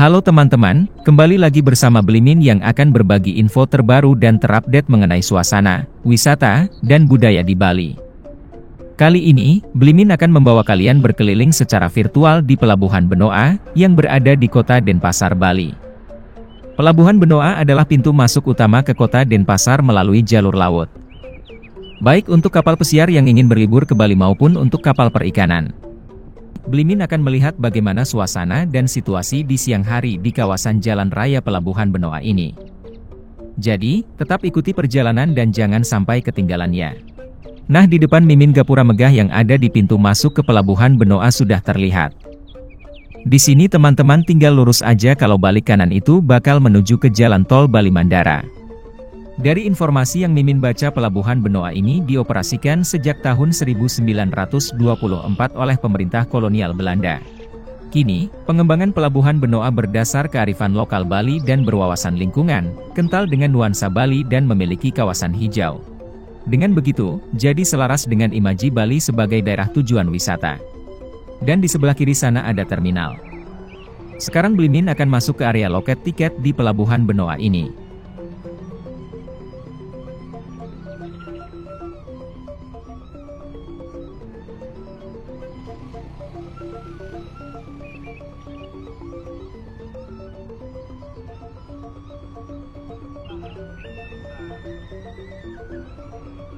Halo teman-teman, kembali lagi bersama Blimin yang akan berbagi info terbaru dan terupdate mengenai suasana, wisata, dan budaya di Bali. Kali ini, Blimin akan membawa kalian berkeliling secara virtual di Pelabuhan Benoa, yang berada di kota Denpasar, Bali. Pelabuhan Benoa adalah pintu masuk utama ke kota Denpasar melalui jalur laut. Baik untuk kapal pesiar yang ingin berlibur ke Bali maupun untuk kapal perikanan. Blimin akan melihat bagaimana suasana dan situasi di siang hari di kawasan Jalan Raya Pelabuhan Benoa ini. Jadi, tetap ikuti perjalanan dan jangan sampai ketinggalannya. Nah, di depan Mimin Gapura Megah yang ada di pintu masuk ke Pelabuhan Benoa sudah terlihat. Di sini teman-teman tinggal lurus aja, kalau balik kanan itu bakal menuju ke Jalan Tol Bali Mandara. Dari informasi yang Mimin baca, Pelabuhan Benoa ini dioperasikan sejak tahun 1924 oleh pemerintah kolonial Belanda. Kini, pengembangan Pelabuhan Benoa berdasar kearifan lokal Bali dan berwawasan lingkungan, kental dengan nuansa Bali dan memiliki kawasan hijau. Dengan begitu, jadi selaras dengan imaji Bali sebagai daerah tujuan wisata. Dan di sebelah kiri sana ada terminal. Sekarang Blimin akan masuk ke area loket tiket di Pelabuhan Benoa ini.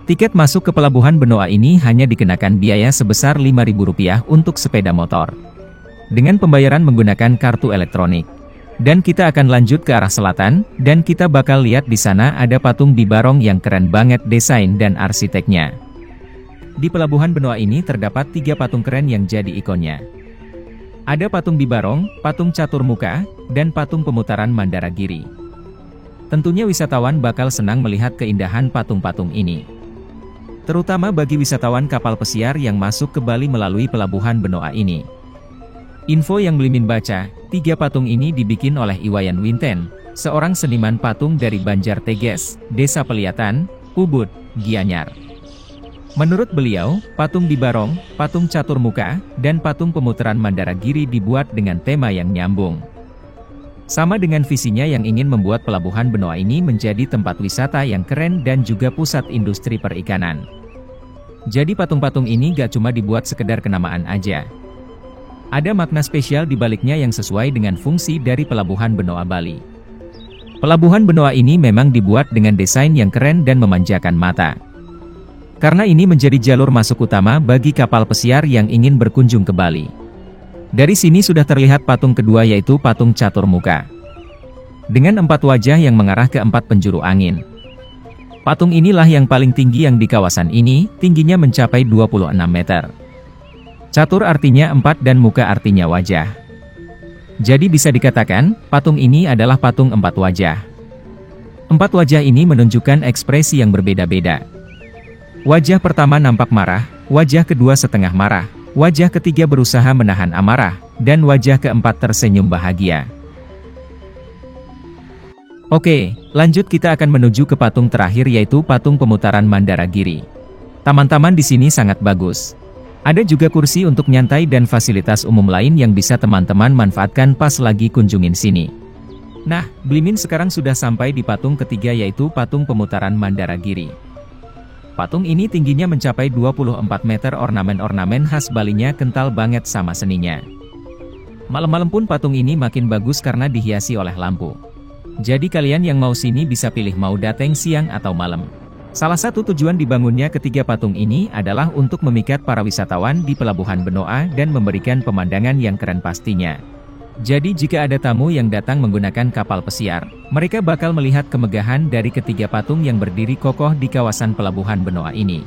Tiket masuk ke Pelabuhan Benoa ini hanya dikenakan biaya sebesar Rp5.000 untuk sepeda motor. Dengan pembayaran menggunakan kartu elektronik. Dan kita akan lanjut ke arah selatan, dan kita bakal lihat di sana ada patung Bibarong yang keren banget desain dan arsiteknya. Di Pelabuhan Benoa ini terdapat 3 patung keren yang jadi ikonnya. Ada patung Bibarong, patung catur muka, dan patung pemutaran Mandaragiri. Tentunya wisatawan bakal senang melihat keindahan patung-patung ini. Terutama bagi wisatawan kapal pesiar yang masuk ke Bali melalui Pelabuhan Benoa ini. Info yang Blimin baca, 3 patung ini dibikin oleh Iwayan Winten, seorang seniman patung dari Banjar Teges, Desa Peliatan, Ubud, Gianyar. Menurut beliau, patung Bibarong, patung catur muka, dan patung pemutaran Mandaragiri dibuat dengan tema yang nyambung. Sama dengan visinya yang ingin membuat Pelabuhan Benoa ini menjadi tempat wisata yang keren dan juga pusat industri perikanan. Jadi patung-patung ini gak cuma dibuat sekedar kenamaan aja. Ada makna spesial di baliknya yang sesuai dengan fungsi dari Pelabuhan Benoa Bali. Pelabuhan Benoa ini memang dibuat dengan desain yang keren dan memanjakan mata. Karena ini menjadi jalur masuk utama bagi kapal pesiar yang ingin berkunjung ke Bali. Dari sini sudah terlihat patung kedua, yaitu patung catur muka. Dengan 4 wajah yang mengarah ke 4 penjuru angin. Patung inilah yang paling tinggi yang di kawasan ini, tingginya mencapai 26 meter. Catur artinya 4 dan muka artinya wajah. Jadi bisa dikatakan, patung ini adalah patung 4 wajah. 4 wajah ini menunjukkan ekspresi yang berbeda-beda. Wajah pertama nampak marah, wajah kedua setengah marah, wajah ketiga berusaha menahan amarah, dan wajah keempat tersenyum bahagia. Oke, lanjut kita akan menuju ke patung terakhir, yaitu patung pemutaran Mandaragiri. Taman-taman di sini sangat bagus. Ada juga kursi untuk nyantai dan fasilitas umum lain yang bisa teman-teman manfaatkan pas lagi kunjungin sini. Nah, Blimin sekarang sudah sampai di patung ketiga, yaitu patung pemutaran Mandaragiri. Patung ini tingginya mencapai 24 meter, ornamen-ornamen khas Balinya kental banget sama seninya. Malam-malam pun patung ini makin bagus karena dihiasi oleh lampu. Jadi kalian yang mau sini bisa pilih mau datang siang atau malam. Salah satu tujuan dibangunnya ketiga patung ini adalah untuk memikat para wisatawan di Pelabuhan Benoa dan memberikan pemandangan yang keren pastinya. Jadi jika ada tamu yang datang menggunakan kapal pesiar, mereka bakal melihat kemegahan dari ketiga patung yang berdiri kokoh di kawasan Pelabuhan Benoa ini.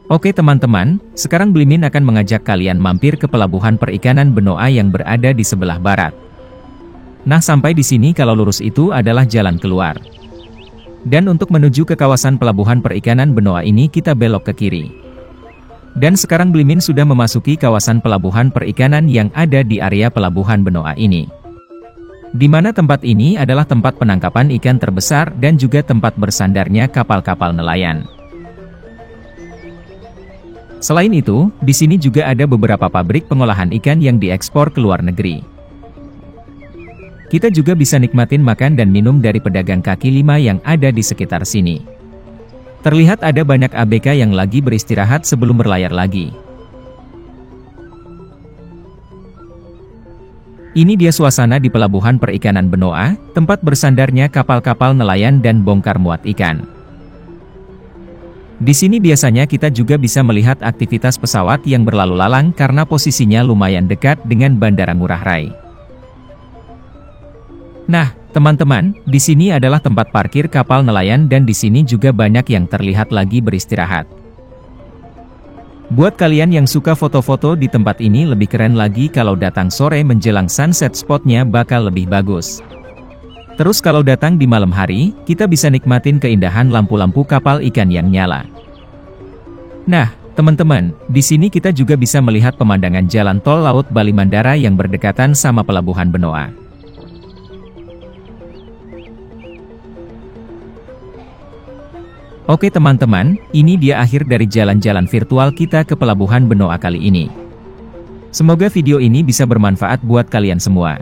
Oke teman-teman, sekarang Blimin akan mengajak kalian mampir ke Pelabuhan Perikanan Benoa yang berada di sebelah barat. Nah, sampai di sini kalau lurus itu adalah jalan keluar. Dan untuk menuju ke kawasan Pelabuhan Perikanan Benoa ini kita belok ke kiri. Dan sekarang Blimin sudah memasuki kawasan pelabuhan perikanan yang ada di area Pelabuhan Benoa ini. Di mana tempat ini adalah tempat penangkapan ikan terbesar dan juga tempat bersandarnya kapal-kapal nelayan. Selain itu, di sini juga ada beberapa pabrik pengolahan ikan yang diekspor ke luar negeri. Kita juga bisa nikmatin makan dan minum dari pedagang kaki lima yang ada di sekitar sini. Terlihat ada banyak ABK yang lagi beristirahat sebelum berlayar lagi. Ini dia suasana di Pelabuhan Perikanan Benoa, tempat bersandarnya kapal-kapal nelayan dan bongkar muat ikan. Di sini biasanya kita juga bisa melihat aktivitas pesawat yang berlalu lalang karena posisinya lumayan dekat dengan Bandara Ngurah Rai. Nah, teman-teman, di sini adalah tempat parkir kapal nelayan dan di sini juga banyak yang terlihat lagi beristirahat. Buat kalian yang suka foto-foto di tempat ini lebih keren lagi kalau datang sore menjelang sunset, spotnya bakal lebih bagus. Terus kalau datang di malam hari, kita bisa nikmatin keindahan lampu-lampu kapal ikan yang nyala. Nah, teman-teman, di sini kita juga bisa melihat pemandangan jalan tol laut Bali Mandara yang berdekatan sama Pelabuhan Benoa. Oke teman-teman, ini dia akhir dari jalan-jalan virtual kita ke Pelabuhan Benoa kali ini. Semoga video ini bisa bermanfaat buat kalian semua.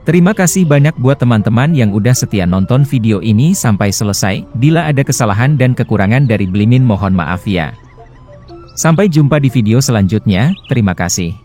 Terima kasih banyak buat teman-teman yang udah setia nonton video ini sampai selesai. Bila ada kesalahan dan kekurangan dari Blimin mohon maaf ya. Sampai jumpa di video selanjutnya, terima kasih.